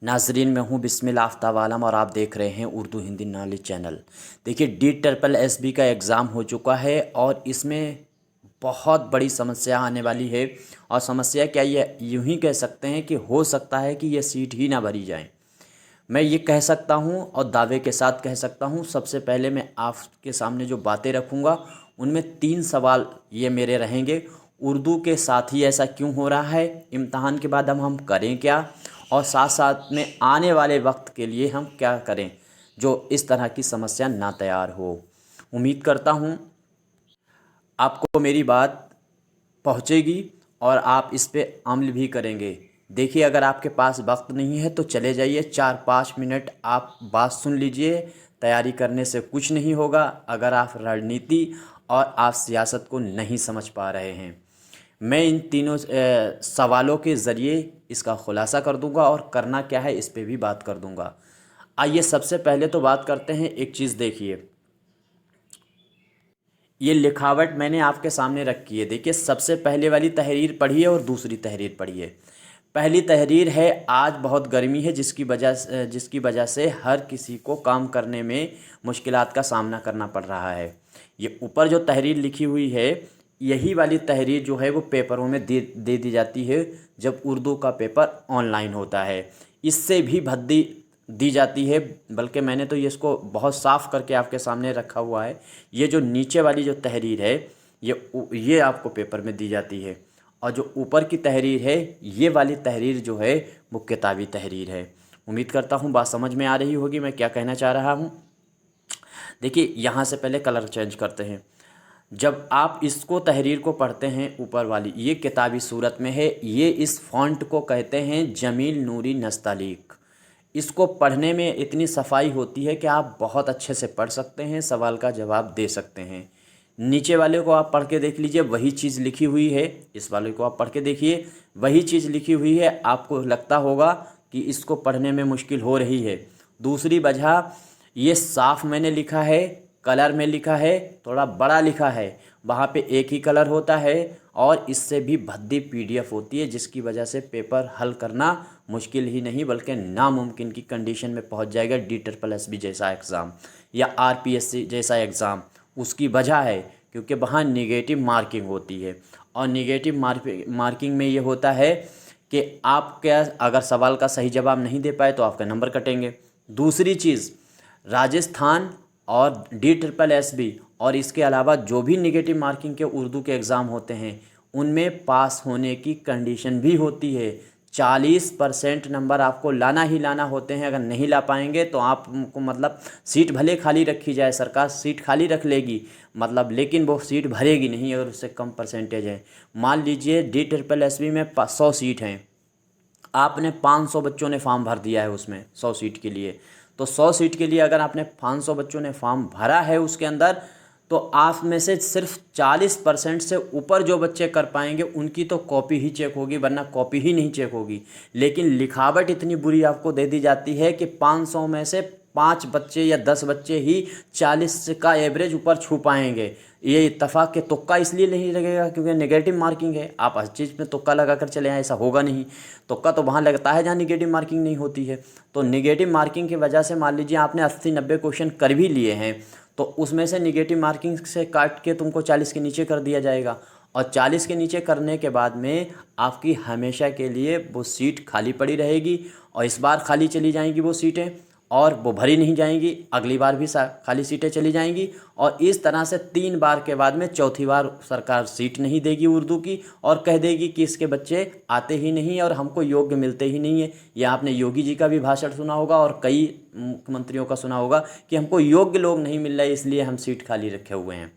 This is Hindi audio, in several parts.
नाजरीन, मैं हूँ बिस्मिल आफ्ताब आलम और आप देख रहे हैं उर्दू हिंदी नॉलेज चैनल। देखिए, DSSB का एग्ज़ाम हो चुका है और इसमें बहुत बड़ी समस्या आने वाली है। और समस्या क्या, ये यूं ही कह सकते हैं कि हो सकता है कि ये सीट ही ना भरी जाए। मैं ये कह सकता हूँ और दावे के साथ कह सकता हूँ। सबसे पहले मैं आपके सामने जो बातें रखूँगा उनमें 3 सवाल ये मेरे रहेंगे। उर्दू के साथ ही ऐसा क्यों हो रहा है, इम्तहान के बाद हम करें क्या, और साथ साथ में आने वाले वक्त के लिए हम क्या करें जो इस तरह की समस्या ना तैयार हो। उम्मीद करता हूँ आपको मेरी बात पहुँचेगी और आप इस पे अमल भी करेंगे। देखिए, अगर आपके पास वक्त नहीं है तो चले जाइए, 4-5 मिनट आप बात सुन लीजिए। तैयारी करने से कुछ नहीं होगा अगर आप रणनीति और आप सियासत को नहीं समझ पा रहे हैं। मैं इन तीनों सवालों के ज़रिए इसका खुलासा कर दूंगा और करना क्या है इस पे भी बात कर दूंगा। आइए सबसे पहले तो बात करते हैं। एक चीज़ देखिए, ये लिखावट मैंने आपके सामने रखी है। देखिए, सबसे पहले वाली तहरीर पढ़िए और दूसरी तहरीर पढ़िए। पहली तहरीर है, आज बहुत गर्मी है जिसकी वजह से हर किसी को काम करने में मुश्किलात का सामना करना पड़ रहा है। ये ऊपर जो तहरीर लिखी हुई है, यही वाली तहरीर जो है वो पेपरों में दे दी जाती है जब उर्दू का पेपर ऑनलाइन होता है। इससे भी भद्दी दी जाती है, बल्कि मैंने तो ये इसको बहुत साफ़ करके आपके सामने रखा हुआ है। ये जो नीचे वाली जो तहरीर है, ये आपको पेपर में दी जाती है, और जो ऊपर की तहरीर है, ये वाली तहरीर जो है वो किताबी तहरीर है। उम्मीद करता हूँ बात समझ में आ रही होगी मैं क्या कहना चाह रहा हूँ। देखिए, यहाँ से पहले कलर चेंज करते हैं। जब आप इसको तहरीर को पढ़ते हैं, ऊपर वाली ये किताबी सूरत में है। ये इस फ़ॉन्ट को कहते हैं जमील नूरी नस्तालीक। इसको पढ़ने में इतनी सफाई होती है कि आप बहुत अच्छे से पढ़ सकते हैं, सवाल का जवाब दे सकते हैं। नीचे वाले को आप पढ़ के देख लीजिए, वही चीज़ लिखी हुई है। इस वाले को आप पढ़ के देखिए, वही चीज़ लिखी हुई है। आपको लगता होगा कि इसको पढ़ने में मुश्किल हो रही है। दूसरी वजह, ये साफ मैंने लिखा है, कलर में लिखा है, थोड़ा बड़ा लिखा है। वहाँ पे एक ही कलर होता है और इससे भी भद्दी PDF होती है, जिसकी वजह से पेपर हल करना मुश्किल ही नहीं बल्कि नामुमकिन की कंडीशन में पहुँच जाएगा। DSSB जैसा एग्ज़ाम या RPSC जैसा एग्ज़ाम। उसकी वजह है क्योंकि वहाँ निगेटिव मार्किंग होती है, और निगेटिव मार्किंग में ये होता है कि आप क्या, अगर सवाल का सही जवाब नहीं दे पाए तो आपका नंबर कटेंगे। दूसरी चीज़, राजस्थान और DSSB और इसके अलावा जो भी निगेटिव मार्किंग के उर्दू के एग्ज़ाम होते हैं, उनमें पास होने की कंडीशन भी होती है। 40% नंबर आपको लाना ही लाना होते हैं। अगर नहीं ला पाएंगे तो आपको मतलब सीट भले खाली रखी जाए, सरकार सीट खाली रख लेगी मतलब, लेकिन वो सीट भरेगी नहीं अगर उससे कम परसेंटेज है। मान लीजिए DSSB में 100 सीट हैं, आपने 500 बच्चों ने फॉर्म भर दिया है उसमें 100 सीट के लिए। तो 100 सीट के लिए अगर आपने 500 बच्चों ने फॉर्म भरा है उसके अंदर, तो आप में से सिर्फ 40% से ऊपर जो बच्चे कर पाएंगे उनकी तो कॉपी ही चेक होगी, वरना कॉपी ही नहीं चेक होगी। लेकिन लिखावट इतनी बुरी आपको दे दी जाती है कि 500 में से 5 बच्चे या 10 बच्चे ही 40 का एवरेज ऊपर छू पाएंगे। ये इत्तेफाक के तुक्का इसलिए नहीं लगेगा क्योंकि नेगेटिव मार्किंग है। आप हर चीज़ में तुक्का लगा कर चले आए, ऐसा होगा नहीं। तुक्का तो वहाँ लगता है जहाँ निगेटिव मार्किंग नहीं होती है। तो निगेटिव मार्किंग की वजह से मान लीजिए आपने 80-90 क्वेश्चन कर भी लिए हैं, तो उसमें से निगेटिव मार्किंग से काट के तुमको 40 के नीचे कर दिया जाएगा, और 40 के नीचे करने के बाद में आपकी हमेशा के लिए वो सीट खाली पड़ी रहेगी, और इस बार खाली चली जाएंगी वो सीटें और वो भरी नहीं जाएंगी। अगली बार भी खाली सीटें चली जाएंगी, और इस तरह से 3 बार के बाद में चौथी बार सरकार सीट नहीं देगी उर्दू की, और कह देगी कि इसके बच्चे आते ही नहीं और हमको योग्य मिलते ही नहीं है। या आपने योगी जी का भी भाषण सुना होगा और कई मुख्यमंत्रियों का सुना होगा कि हमको योग्य लोग नहीं मिल रहे इसलिए हम सीट खाली रखे हुए हैं।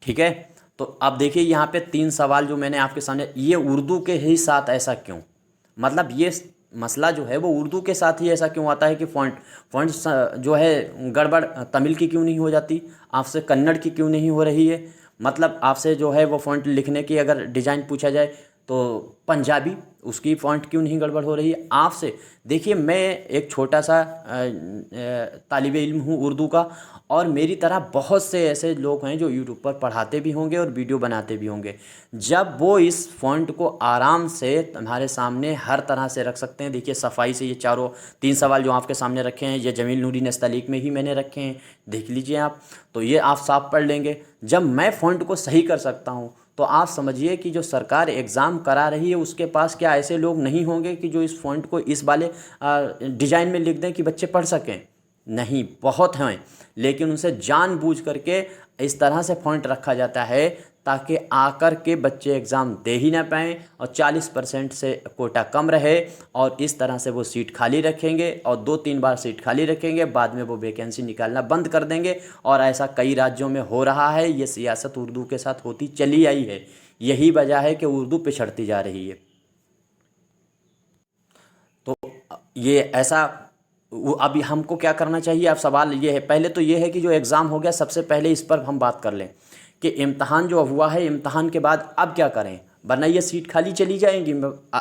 ठीक है, तो अब देखिए यहाँ पे 3 सवाल जो मैंने आपके सामने, ये उर्दू के ही साथ ऐसा क्यों, मतलब ये मसला जो है वो उर्दू के साथ ही ऐसा क्यों आता है कि फ़ॉन्ट जो है गड़बड़ तमिल की क्यों नहीं हो जाती, आपसे कन्नड़ की क्यों नहीं हो रही है। मतलब आपसे जो है वो फ़ॉन्ट लिखने की अगर डिज़ाइन पूछा जाए तो पंजाबी उसकी फ़ॉन्ट क्यों नहीं गड़बड़ हो रही है आपसे। देखिए, मैं एक छोटा सा तालिबे इल्म हूँ उर्दू का, और मेरी तरह बहुत से ऐसे लोग हैं जो यूट्यूब पर पढ़ाते भी होंगे और वीडियो बनाते भी होंगे। जब वो इस फ़ॉन्ट को आराम से तुम्हारे सामने हर तरह से रख सकते हैं, देखिए सफाई से, ये चारों 3 सवाल जो आपके सामने रखे हैं ये जमील नूरी नस्तलीक में ही मैंने रखे हैं, देख लीजिए आप, तो ये आप साफ पढ़ लेंगे। जब मैं फ़ॉन्ट को सही कर सकता हूँ तो आप समझिए कि जो सरकार एग्ज़ाम करा रही है उसके पास क्या ऐसे लोग नहीं होंगे कि जो इस फ़ॉन्ट को इस वाले डिज़ाइन में लिख दें कि बच्चे पढ़ सकें। नहीं, बहुत हैं, लेकिन उनसे जानबूझ करके इस तरह से फ़ॉन्ट रखा जाता है ताकि आकर के बच्चे एग्ज़ाम दे ही ना पाएँ और 40% से कोटा कम रहे, और इस तरह से वो सीट खाली रखेंगे और 2-3 बार सीट खाली रखेंगे, बाद में वो वैकेंसी निकालना बंद कर देंगे। और ऐसा कई राज्यों में हो रहा है। ये सियासत उर्दू के साथ होती चली आई है, यही वजह है कि उर्दू पिछड़ती जा रही है। तो ये ऐसा अभी हमको क्या करना चाहिए, अब सवाल ये है, पहले तो ये है कि जो एग्ज़ाम हो गया, सबसे पहले इस पर हम बात कर लें कि इम्तहान जो हुआ है, इम्तहान के बाद अब क्या करें, वरना ये सीट खाली चली जाएंगी।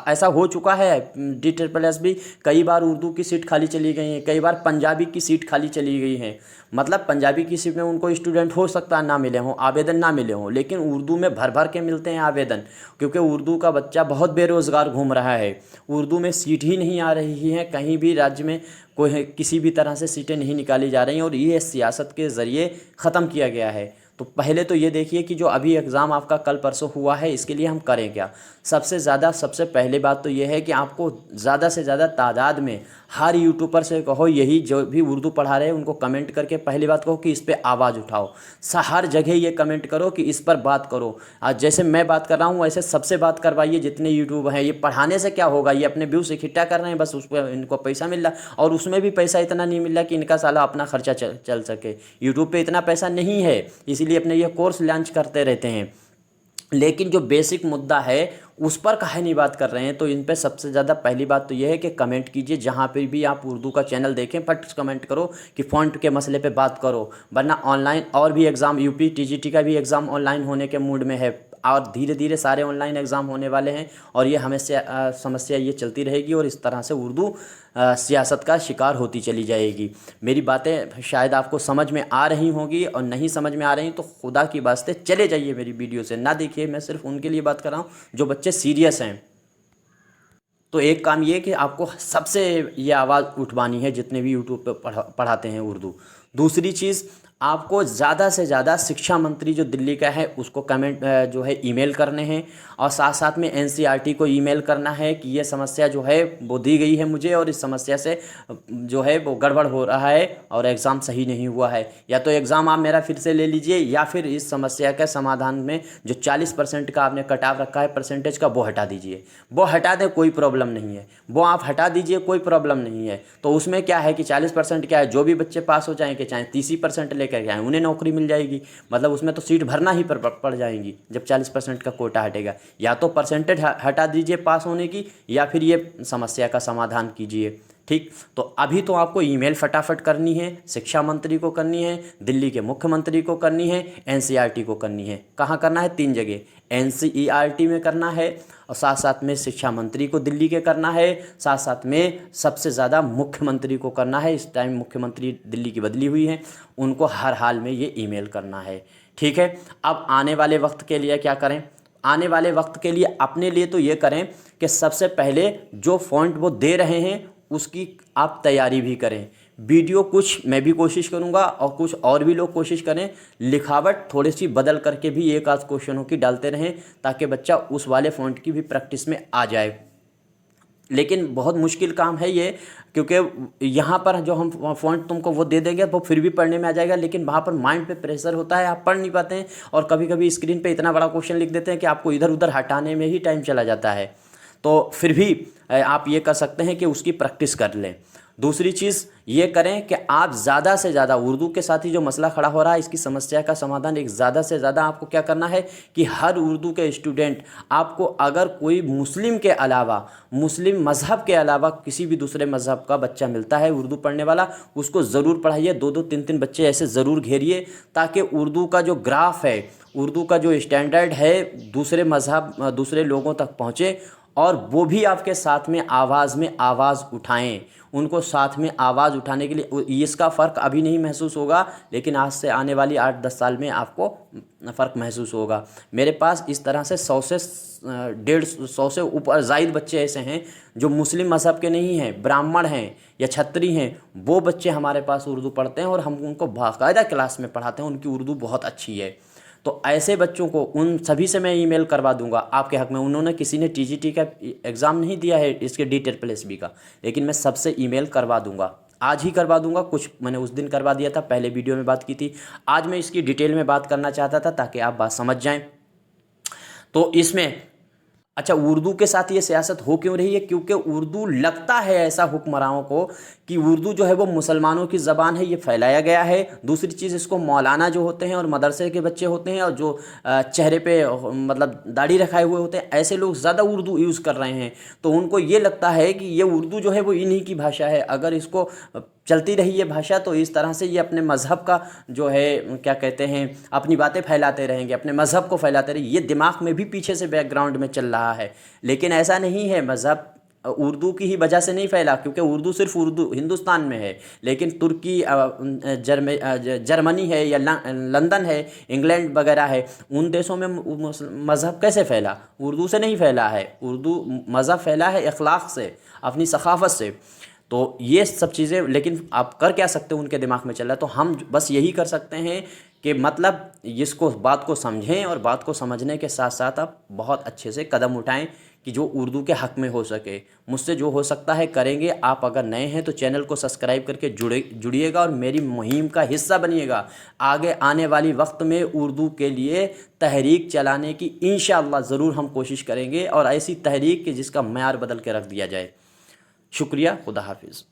ऐसा हो चुका है DSSS भी, कई बार उर्दू की सीट खाली चली गई हैं, कई बार पंजाबी की सीट खाली चली गई हैं। मतलब पंजाबी की सीट में उनको स्टूडेंट हो सकता है ना मिले हों, आवेदन ना मिले हों, लेकिन उर्दू में भर भर के मिलते हैं आवेदन, क्योंकि उर्दू का बच्चा बहुत बेरोज़गार घूम रहा है। उर्दू में सीट ही नहीं आ रही है, कहीं भी राज्य में कोई किसी भी तरह से सीटें नहीं निकाली जा रही हैं, और ये सियासत के ज़रिए ख़त्म किया गया है। तो पहले तो ये देखिए कि जो अभी एग्ज़ाम आपका कल परसों हुआ है, इसके लिए हम करें क्या। सबसे पहले बात तो ये है कि आपको ज़्यादा से ज़्यादा तादाद में हर यूट्यूबर से कहो, यही जो भी उर्दू पढ़ा रहे हैं उनको कमेंट करके पहली बात कहो कि इस पे आवाज़ उठाओ। हर जगह ये कमेंट करो कि इस पर बात करो। आज जैसे मैं बात कर रहा हूँ वैसे सबसे बात करवाइए, जितने यूट्यूब हैं। ये पढ़ाने से क्या होगा, ये अपने व्यूज़ इकट्ठा कर रहे हैं, बस उस पर इनको पैसा मिल रहा, और उसमें भी पैसा इतना नहीं मिल रहा कि इनका साला अपना खर्चा चल सके। यूट्यूब पे इतना पैसा नहीं है, इसीलिए अपने ये कोर्स लॉन्च करते रहते हैं। लेकिन जो बेसिक मुद्दा है उस पर काहे नहीं बात कर रहे हैं। तो इन पे सबसे ज़्यादा पहली बात तो ये है कि कमेंट कीजिए, जहाँ पे भी आप उर्दू का चैनल देखें फट कमेंट करो कि फ़ॉन्ट के मसले पे बात करो, वरना ऑनलाइन और भी एग्ज़ाम, यूपी TGT का भी एग्ज़ाम ऑनलाइन होने के मूड में है, और धीरे धीरे सारे ऑनलाइन एग्ज़ाम होने वाले हैं, और ये हमेशा समस्या ये चलती रहेगी, और इस तरह से उर्दू सियासत का शिकार होती चली जाएगी। मेरी बातें शायद आपको समझ में आ रही होंगी, और नहीं समझ में आ रही तो खुदा की वास्ते चले जाइए मेरी वीडियो से, ना देखिए। मैं सिर्फ उनके लिए बात कर रहा हूँ जो बच्चे सीरियस हैं। तो एक काम ये कि आपको सबसे ये आवाज़ उठवानी है जितने भी यूट्यूब पे पढ़ाते हैं उर्दू। दूसरी चीज़, आपको ज़्यादा से ज़्यादा शिक्षा मंत्री जो दिल्ली का है उसको कमेंट जो है ईमेल करने हैं, और साथ साथ में NCERT को ईमेल करना है कि ये समस्या जो है वो दी गई है मुझे, और इस समस्या से जो है वो गड़बड़ हो रहा है और एग्ज़ाम सही नहीं हुआ है। या तो एग्ज़ाम आप मेरा फिर से ले लीजिए, या फिर इस समस्या के समाधान में जो 40% का आपने कटाव रखा है परसेंटेज का, वो हटा दीजिए। वो हटा दें, कोई प्रॉब्लम नहीं है, वो आप हटा दीजिए, कोई प्रॉब्लम नहीं है। तो उसमें क्या है कि 40% क्या है, जो भी बच्चे पास हो जाएंगे, चाहे 30% लेकर के आएँ, उन्हें नौकरी मिल जाएगी। मतलब उसमें तो सीट भरना ही पड़ जाएंगी जब 40% का कोटा हटेगा। या तो परसेंटेज हटा दीजिए पास होने की, या फिर ये समस्या का समाधान कीजिए। ठीक, तो अभी तो आपको ईमेल फटाफट करनी है, शिक्षा मंत्री को करनी है, दिल्ली के मुख्यमंत्री को करनी है, NCERT को करनी है। कहाँ करना है? 3 जगह, NCERT में करना है, और साथ साथ में शिक्षा मंत्री को दिल्ली के करना है, साथ साथ में सबसे ज़्यादा मुख्यमंत्री को करना है। इस टाइम मुख्यमंत्री दिल्ली की बदली हुई है, उनको हर हाल में ये ईमेल करना है। ठीक है, अब आने वाले वक्त के लिए क्या करें? आने वाले वक्त के लिए अपने लिए तो ये करें कि सबसे पहले जो फ़ॉन्ट वो दे रहे हैं उसकी आप तैयारी भी करें। वीडियो कुछ मैं भी कोशिश करूंगा और कुछ और भी लोग कोशिश करें, लिखावट थोड़ी सी बदल करके भी एक आध क्वेश्चनों की डालते रहें, ताकि बच्चा उस वाले फ़ॉन्ट की भी प्रैक्टिस में आ जाए। लेकिन बहुत मुश्किल काम है ये, क्योंकि यहाँ पर जो हम फ़ॉन्ट तुमको वो दे देंगे वो फिर भी पढ़ने में आ जाएगा, लेकिन वहाँ पर माइंड पे प्रेशर होता है, आप पढ़ नहीं पाते हैं, और कभी कभी स्क्रीन पे इतना बड़ा क्वेश्चन लिख देते हैं कि आपको इधर उधर हटाने में ही टाइम चला जाता है। तो फिर भी आप ये कर सकते हैं कि उसकी प्रैक्टिस कर लें। दूसरी चीज़ ये करें कि आप ज़्यादा से ज़्यादा उर्दू के साथ ही जो मसला खड़ा हो रहा है, इसकी समस्या का समाधान एक ज़्यादा से ज़्यादा आपको क्या करना है कि हर उर्दू के स्टूडेंट, आपको अगर कोई मुस्लिम के अलावा, मुस्लिम मज़हब के अलावा किसी भी दूसरे मज़हब का बच्चा मिलता है उर्दू पढ़ने वाला, उसको ज़रूर पढ़ाइए। 2-2 3-3 बच्चे ऐसे ज़रूर घेरिए, ताकि उर्दू का जो ग्राफ है, उर्दू का जो स्टैंडर्ड है दूसरे मज़हब दूसरे लोगों तक पहुँचे, और वो भी आपके साथ में आवाज़ उठाएं। उनको साथ में आवाज़ उठाने के लिए इसका फ़र्क अभी नहीं महसूस होगा, लेकिन आज से आने वाली 8-10 साल में आपको फ़र्क महसूस होगा। मेरे पास इस तरह से 100 से 150 से ऊपर ज़ायद बच्चे ऐसे हैं जो मुस्लिम मज़हब के नहीं हैं, ब्राह्मण हैं या छत्री हैं, वो बच्चे हमारे पास उर्दू पढ़ते हैं और हम उनको बाकायदा क्लास में पढ़ाते हैं। उनकी उर्दू बहुत अच्छी है। तो ऐसे बच्चों को उन सभी से मैं ईमेल करवा दूंगा आपके हक़ में। उन्होंने किसी ने टीजीटी का एग्ज़ाम नहीं दिया है इसके DTRPL-SB का, लेकिन मैं सबसे ईमेल करवा दूंगा, आज ही करवा दूंगा। कुछ मैंने उस दिन करवा दिया था, पहले वीडियो में बात की थी। आज मैं इसकी डिटेल में बात करना चाहता था ताकि आप बात समझ जाएं। तो इसमें अच्छा, उर्दू के साथ ये सियासत हो क्यों रही है? क्योंकि उर्दू लगता है ऐसा हुक्मरानों को कि उर्दू जो है वो मुसलमानों की ज़बान है, ये फैलाया गया है। दूसरी चीज़, इसको मौलाना जो होते हैं और मदरसे के बच्चे होते हैं और जो चेहरे पे मतलब दाढ़ी रखाए हुए होते हैं, ऐसे लोग ज़्यादा उर्दू यूज़ कर रहे हैं। तो उनको ये लगता है कि ये उर्दू जो है वो इन्हीं की भाषा है। अगर इसको चलती रही ये भाषा तो इस तरह से ये अपने मज़हब का जो है क्या कहते हैं, अपनी बातें फैलाते रहेंगे, अपने मज़हब को फैलाते रहेंगे। ये दिमाग में भी पीछे से बैकग्राउंड में चल रहा है, लेकिन ऐसा नहीं है। मज़हब उर्दू की ही वजह से नहीं फैला, क्योंकि उर्दू सिर्फ उर्दू हिंदुस्तान में है, लेकिन तुर्की, जर्मनी है या लंदन है, इंग्लैंड वगैरह है, उन देशों में मज़हब कैसे फैला? उर्दू से नहीं फैला है। उर्दू मज़हब फैला है अखलाक से, अपनी सखाफ़त से। तो ये सब चीज़ें, लेकिन आप कर क्या सकते हो, उनके दिमाग में चल रहा है। तो हम बस यही कर सकते हैं कि मतलब इसको बात को समझें और बात को समझने के साथ साथ आप बहुत अच्छे से कदम उठाएं कि जो उर्दू के हक़ में हो सके। मुझसे जो हो सकता है करेंगे। आप अगर नए हैं तो चैनल को सब्सक्राइब करके जुड़िएगा और मेरी मुहिम का हिस्सा बनिएगा। आगे आने वाली वक्त में उर्दू के लिए तहरीक चलाने की इंशाअल्लाह ज़रूर हम कोशिश करेंगे, और ऐसी तहरीक कि जिसका मयार बदल के रख दिया जाए। शुक्रिया, खुदा हाफिज़।